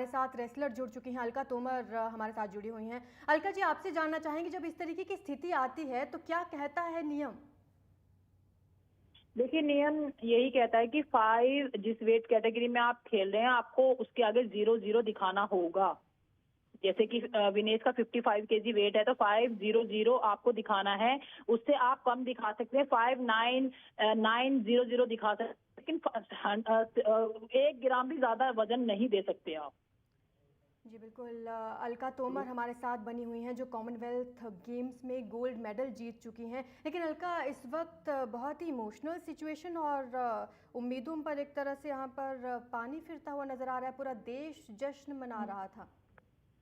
हमारे साथ रेसलर जुड़ चुकी हैं, अलका तोमर हमारे साथ जुड़ी हुई हैं। अलका जी, आपसे जानना चाहेंगे, जब इस तरीके की स्थिति आती है तो क्या कहता है नियम? देखिए, नियम यही कहता है कि 5 जिस वेट कैटेगरी में आप खेल रहे हैं आपको उसके आगे 0-0 दिखाना होगा। जैसे कि विनेश का 55 केजी वेट है तो 500 आपको दिखाना है। उससे आप कम दिखा सकते हैं, 59900 दिखा सकते हैं, लेकिन 1 ग्राम भी ज्यादा वजन नहीं दे सकते आप। जी बिल्कुल। अलका तोमर हमारे साथ बनी हुई हैं जो कॉमनवेल्थ गेम्स में गोल्ड मेडल जीत चुकी हैं। लेकिन अलका, इस वक्त बहुत ही इमोशनल सिचुएशन और उम्मीदों पर एक तरह से यहाँ पर पानी फिरता हुआ नजर आ रहा है। पूरा देश जश्न मना रहा था।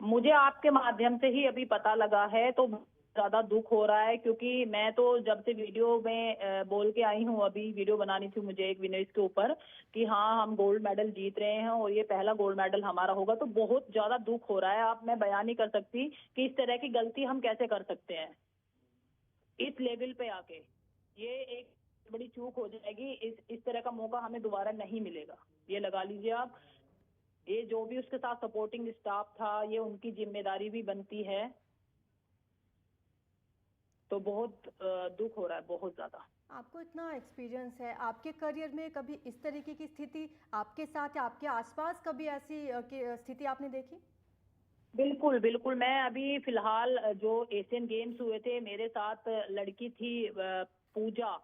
मुझे आपके माध्यम से ही अभी पता लगा है तो ज्यादा दुख हो रहा है, क्योंकि मैं तो जब से वीडियो में बोल के आई हूँ, अभी वीडियो बनानी थी मुझे एक विनेश के ऊपर कि हाँ हम गोल्ड मेडल जीत रहे हैं और ये पहला गोल्ड मेडल हमारा होगा, तो बहुत ज्यादा दुख हो रहा है। आप मैं बयान नहीं कर सकती कि इस तरह की गलती हम कैसे कर सकते हैं इस लेवल पे आके। ये एक बड़ी चूक हो जाएगी। इस तरह का मौका हमें दोबारा नहीं मिलेगा, ये लगा लीजिए आप। ये जो भी उसके साथ सपोर्टिंग स्टाफ था, ये उनकी जिम्मेदारी भी बनती है। तो बहुत दुख हो रहा है, बहुत ज्यादा। आपको इतना एक्सपीरियंस है, आपके करियर में कभी इस तरीके की स्थिति आपके साथ या आपके आसपास कभी ऐसी स्थिति आपने देखी? बिल्कुल बिल्कुल। मैं अभी फिलहाल जो एशियन गेम्स हुए थे, मेरे साथ लड़की थी पूजा,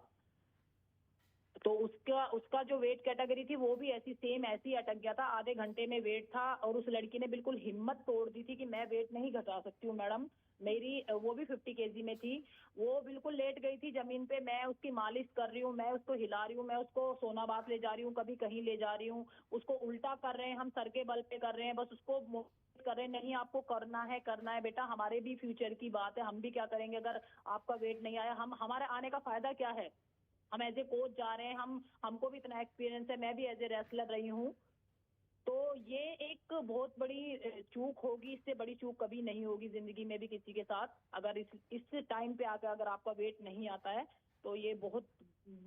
तो उसका उसका जो वेट कैटेगरी थी वो भी ऐसी अटक गया था। आधे घंटे में वेट था और उस लड़की ने बिल्कुल हिम्मत तोड़ दी थी कि मैं वेट नहीं घटा सकती हूँ मैडम मेरी। वो भी 50 केजी में थी। वो बिल्कुल लेट गई थी जमीन पे। मैं उसकी मालिश कर रही हूँ, मैं उसको हिला रही हूँ, मैं उसको सोनाबाद ले जा रही हूँ, कभी कहीं ले जा रही हूँ। उसको उल्टा कर रहे हैं, हम सर के बल पे कर रहे हैं, बस उसको कर रहे हैं, नहीं आपको करना है बेटा, हमारे भी फ्यूचर की बात है, हम भी क्या करेंगे अगर आपका वेट नहीं आया। हम हमारे आने का फायदा क्या है? हम एज ए कोच जा रहे हैं, हमको भी इतना एक्सपीरियंस है, मैं भी एज ए रेसलर रही हूँ। तो ये एक बहुत बड़ी चूक होगी, इससे बड़ी चूक कभी नहीं होगी जिंदगी में भी किसी के साथ। अगर इस टाइम पे आकर अगर आपका वेट नहीं आता है तो ये बहुत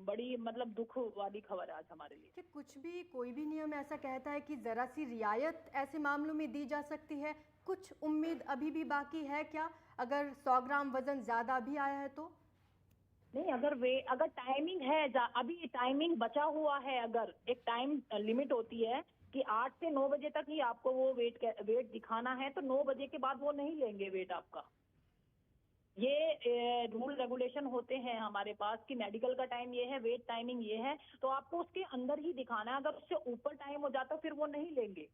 बड़ी मतलब दुख वाली खबर है आज हमारे लिए। कि कुछ भी कोई भी नियम ऐसा कहता है कि ज़रा सी रियायत ऐसे मामलों में दी जा सकती है? कुछ उम्मीद अभी भी बाकी है क्या, अगर 100 ग्राम वजन ज़्यादा भी आया है तो? नहीं, अगर टाइमिंग है, अभी टाइमिंग बचा हुआ है, अगर एक टाइम लिमिट होती है कि 8 से 9 बजे तक ही आपको वो वेट दिखाना है, तो 9 बजे के बाद वो नहीं लेंगे वेट आपका। ये रूल रेगुलेशन होते हैं हमारे पास कि मेडिकल का टाइम ये है, वेट टाइमिंग ये है, तो आपको उसके अंदर ही दिखाना है। अगर उससे ऊपर टाइम हो जाता फिर वो नहीं लेंगे,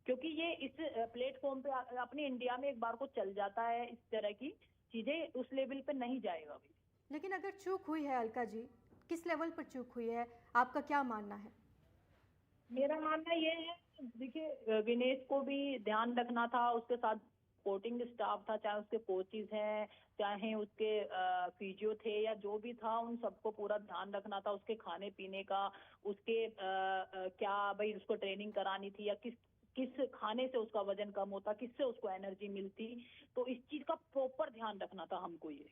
क्योंकि ये इस प्लेटफॉर्म पे अपने इंडिया में एक बार को चल जाता है, इस तरह की चीजें उस लेवल पे नहीं जाएगा अभी। लेकिन अगर चूक हुई है अलका जी, किस लेवल पर चूक हुई है, आपका क्या मानना है? मेरा मानना ये है, देखिए विनेश को भी ध्यान रखना था, उसके साथ सपोर्टिंग स्टाफ था, चाहे उसके कोचिज हैं, चाहे उसके फिजियो थे या जो भी था, उन सबको पूरा ध्यान रखना था। उसके खाने पीने का, उसके क्या भाई उसको ट्रेनिंग करानी थी, या किस किस खाने से उसका वजन कम होता, किससे उसको एनर्जी मिलती, तो इस चीज का प्रॉपर ध्यान रखना था हमको ये।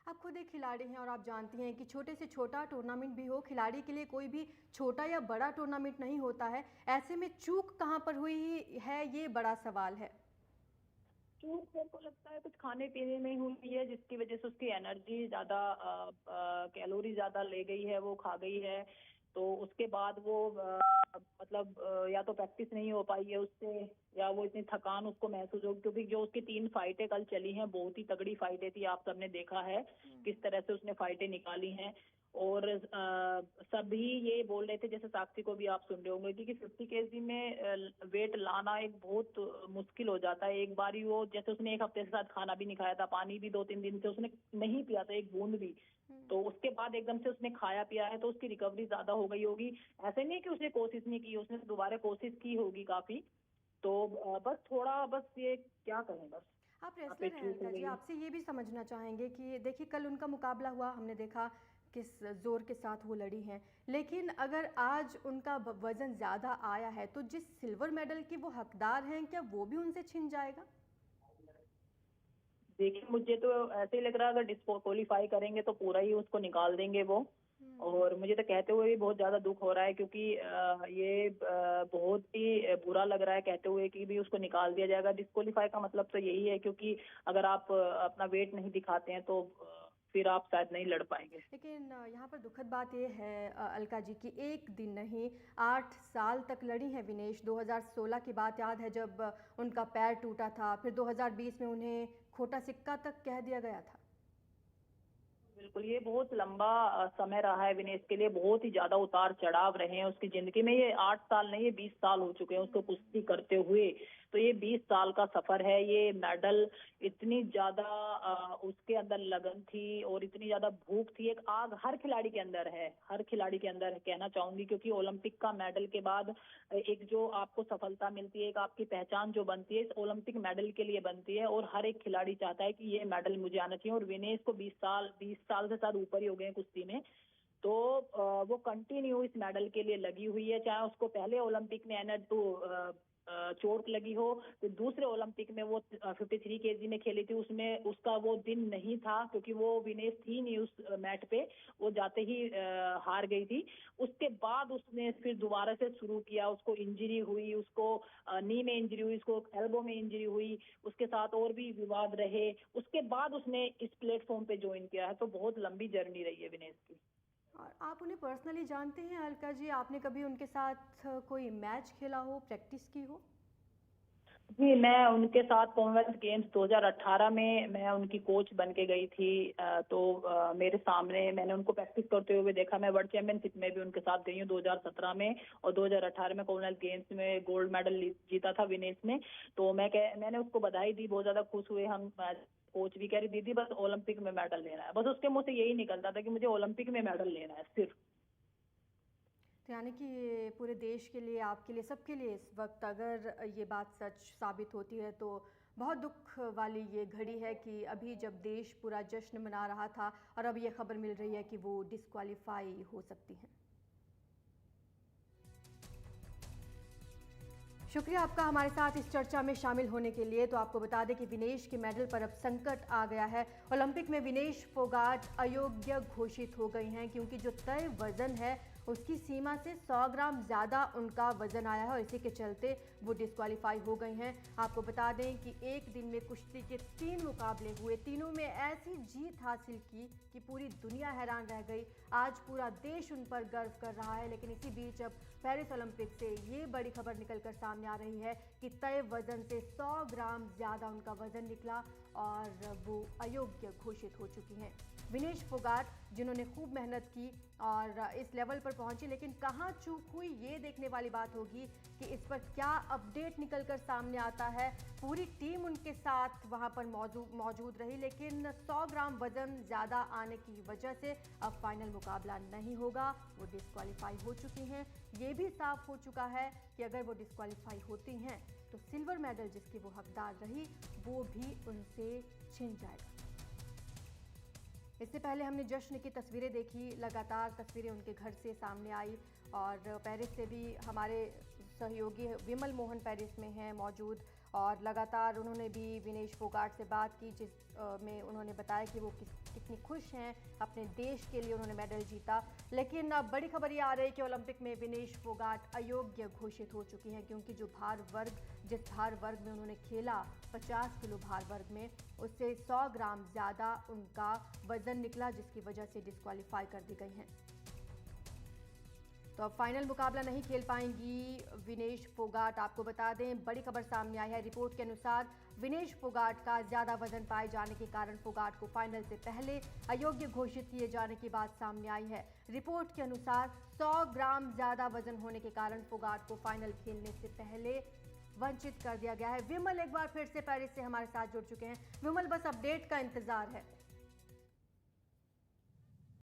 आप खुद एक खिलाड़ी हैं और आप जानती हैं कि छोटे से छोटा टूर्नामेंट भी हो, खिलाड़ी के लिए कोई भी छोटा या बड़ा टूर्नामेंट नहीं होता है। ऐसे में चूक कहाँ पर हुई है, ये बड़ा सवाल है। चूक मेरे को लगता है कुछ खाने पीने में ही हुई है, जिसकी वजह से उसकी एनर्जी ज्यादा, कैलोरी ज्यादा ले गई है, वो खा गई है। तो उसके बाद वो मतलब या तो प्रैक्टिस नहीं हो पाई है उससे, या वो इतनी थकान उसको महसूस हो, क्योंकि जो उसकी 3 फाइटें कल चली हैं बहुत ही तगड़ी फाइटें थी, आप सबने देखा है किस तरह से उसने फाइटें निकाली हैं। और सभी ये बोल रहे थे, जैसे साक्षी को भी आप सुन रहे होंगे कि 50 केजी में वेट लाना एक बहुत मुश्किल हो जाता है। एक बार ही वो, जैसे उसने 1 हफ्ते के साथ खाना भी नहीं खाया था, पानी भी 2-3 दिन से उसने नहीं पिया था, एक बूंद भी। तो उसके बाद एकदम से उसने खाया पिया है, तो उसकी रिकवरी ज्यादा हो गई होगी। ऐसे नहीं कि उसने कोशिश नहीं की, उसने दोबारा कोशिश की होगी काफी। तो बस थोड़ा, बस ये क्या कहें, बस आप यहाँ पे रेसलर हैं चूक हो अलका जी, गई है। आपसे ये भी समझना चाहेंगे कि देखिए कल उनका मुकाबला हुआ, हमने देखा किस जोर के साथ वो लड़ी हैं। लेकिन अगर आज उनका वजन ज़्यादा आया है तो जिस सिल्वर मेडल के वो हकदार हैं, क्या वो भी उनसे छिन जाएगा? देखिए, मुझे तो ऐसे ही लग रहा है अगर डिस्क्वालीफाई करेंगे तो पूरा ही उसको निकाल देंगे वो। और मुझे तो कहते हुए भी बहुत ज्यादा दुख हो रहा है, क्योंकि ये बहुत ही बुरा लग रहा है कहते हुए कि भी उसको निकाल दिया जाएगा। डिस्क्वालीफाई का मतलब तो यही है, क्योंकि अगर आप अपना वेट नहीं दिखाते हैं तो फिर आप शायद नहीं लड़ पाएंगे। लेकिन यहाँ पर दुखद बात ये है अलका जी की एक दिन नहीं 8 साल तक लड़ी हैं विनेश। 2016 की बात याद है जब उनका पैर टूटा था, फिर 2020 में उन्हें खोटा सिक्का तक कह दिया गया था। बिल्कुल, ये बहुत लंबा समय रहा है विनेश के लिए। बहुत ही ज्यादा उतार चढ़ाव रहे हैं उसकी जिंदगी में। ये 8 साल नहीं, ये 20 साल हो चुके हैं उसको कुश्ती करते हुए। तो ये 20 साल का सफर है। ये मेडल, इतनी ज्यादा उसके अंदर लगन थी और इतनी ज्यादा भूख थी। एक आग हर खिलाड़ी के अंदर है, हर खिलाड़ी के अंदर कहना चाहूंगी, क्योंकि ओलंपिक का मेडल के बाद एक जो आपको सफलता मिलती है, एक आपकी पहचान जो बनती है, इस ओलंपिक मेडल के लिए बनती है। और हर एक खिलाड़ी चाहता है कि ये मेडल मुझे आना चाहिए। और विनेश को 20 साल से शायद ऊपर ही हो गए हैं कुश्ती में। तो वो कंटिन्यू इस मेडल के लिए लगी हुई है। चाहे उसको पहले ओलंपिक में चोट लगी हो, तो दूसरे ओलंपिक में वो 53 केजी में खेली थी, उसमें उसका वो दिन नहीं था, क्योंकि वो विनेश थी नहीं उस मैट पे, वो जाते ही हार गई थी। उसके बाद उसने फिर दोबारा से शुरू किया। उसको इंजरी हुई, उसको नी में इंजरी हुई, उसको एल्बो में इंजरी हुई, उसके साथ और भी विवाद रहे। उसके बाद उसने इस प्लेटफॉर्म पे ज्वाइन किया है। तो बहुत लंबी जर्नी रही है विनेश की। और आप उन्हें पर्सनली जानते हैं अलका जी? आपने कभी उनके साथ कोई मैच खेला हो, प्रैक्टिस की हो? जी, मैं उनके साथ कॉमनवेल्थ गेम्स 2018 में मैं उनकी कोच बन के गई थी। मेरे सामने मैंने उनको प्रैक्टिस करते हुए देखा। मैं वर्ल्ड चैंपियनशिप में भी उनके साथ गई हूँ 2017 में, और 2018 में कॉमनवेल्थ गेम्स में गोल्ड मेडल जीता था विनेश ने। तो मैंने उसको बधाई दी, बहुत ज्यादा खुश हुए हम। कोच भी कह रही दीदी बस ओलंपिक में मेडल लेना है, बस उसके मुंह से यही निकलता था कि मुझे ओलंपिक में मेडल लेना है सिर्फ। तो यानी कि ये पूरे देश के लिए, आपके लिए, सबके लिए इस वक्त अगर ये बात सच साबित होती है तो बहुत दुख वाली ये घड़ी है कि अभी जब देश पूरा जश्न मना रहा था और अब ये खबर मिल रही है कि वो डिस्क्वालीफाई हो सकती हैं। शुक्रिया आपका हमारे साथ इस चर्चा में शामिल होने के लिए। तो आपको बता दें कि विनेश के मेडल पर अब संकट आ गया है। ओलंपिक में विनेश फोगाट अयोग्य घोषित हो गई हैं, क्योंकि जो तय वजन है उसकी सीमा से 100 ग्राम ज़्यादा उनका वजन आया है और इसी के चलते वो डिस्क्वालीफाई हो गई हैं। आपको बता दें कि एक दिन में कुश्ती के 3 मुकाबले हुए, तीनों में ऐसी जीत हासिल की कि पूरी दुनिया हैरान रह गई। आज पूरा देश उन पर गर्व कर रहा है। लेकिन इसी बीच अब पेरिस ओलंपिक से ये बड़ी खबर निकलकर सामने आ रही है कि तय वजन से 100 ग्राम ज़्यादा उनका वजन निकला और वो अयोग्य घोषित हो चुकी हैं। विनेश फोगाट, जिन्होंने खूब मेहनत की और इस लेवल पर पहुंची, लेकिन कहां चूक हुई ये देखने वाली बात होगी कि इस पर क्या अपडेट निकलकर सामने आता है। पूरी टीम उनके साथ वहां पर मौजूद रही, लेकिन 100 ग्राम वजन ज़्यादा आने की वजह से अब फाइनल मुकाबला नहीं होगा। वो डिस्क्वालीफाई हो चुकी हैं। ये भी साफ हो चुका है कि अगर वो डिस्क्वालीफाई होती हैं तो सिल्वर मेडल जिसकी वो हकदार रही वो भी उनसे छिन जाएगा। इससे पहले हमने जश्न की तस्वीरें देखी, लगातार तस्वीरें उनके घर से सामने आई और पेरिस से भी हमारे सहयोगी विमल मोहन पेरिस में हैं मौजूद और लगातार उन्होंने भी विनेश फोगाट से बात की, जिस में उन्होंने बताया कि वो कितनी खुश हैं, अपने देश के लिए उन्होंने मेडल जीता। लेकिन अब बड़ी खबर ये आ रही है कि ओलंपिक में विनेश फोगाट अयोग्य घोषित हो चुकी हैं, क्योंकि जिस भार वर्ग में उन्होंने खेला 50 किलो भार वर्ग में, उससे 100 ग्राम ज़्यादा उनका वजन निकला, जिसकी वजह से डिस्क्वालीफाई कर दी गई हैं। तो अब फाइनल मुकाबला नहीं खेल पाएंगी विनेश फोगाट। आपको बता दें बड़ी खबर सामने आई है। रिपोर्ट के अनुसार विनेश फोगाट का ज़्यादा वजन पाए जाने के कारण फोगाट को फाइनल से पहले अयोग्य घोषित किए जाने की बात सामने आई है। रिपोर्ट के अनुसार 100 ग्राम ज़्यादा वजन होने के कारण फोगाट को फाइनल खेलने से पहले वंचित कर दिया गया है। विमल एक बार फिर से पेरिस से हमारे साथ जुड़ चुके हैं। विमल, बस अपडेट का इंतजार है।